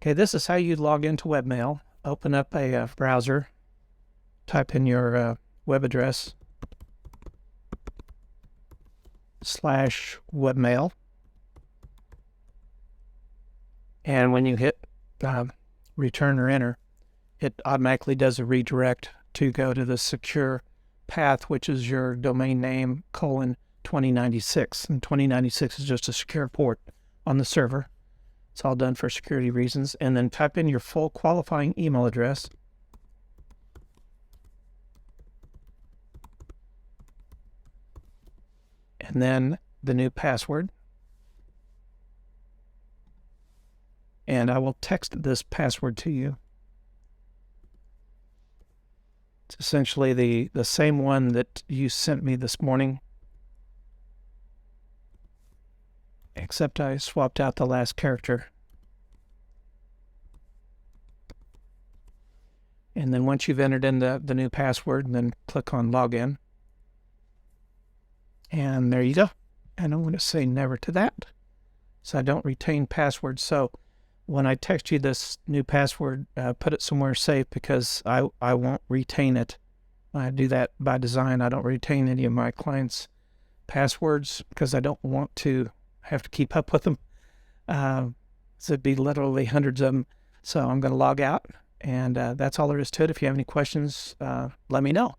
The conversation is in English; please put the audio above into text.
Okay, this is how you log into Webmail. Open up a browser, type in your web address /webmail, and when you hit return or enter, it automatically does a redirect to go to the secure path, which is your domain name :2096, and 2096 is just a secure port on the server. It's all done for security reasons. And then type in your full qualifying email address. And then the new password. And I will text this password to you. It's essentially the same one that you sent me this morning, except I swapped out the last character. And then once you've entered in the new password, then click on login. And there you go. And I'm going to say never to that, so I don't retain passwords. So when I text you this new password, put it somewhere safe, because I won't retain it. I do that by design. I don't retain any of my clients' passwords because I don't want to have to keep up with them. So it'd be literally hundreds of them. So I'm going to log out, and that's all there is to it. If you have any questions, let me know.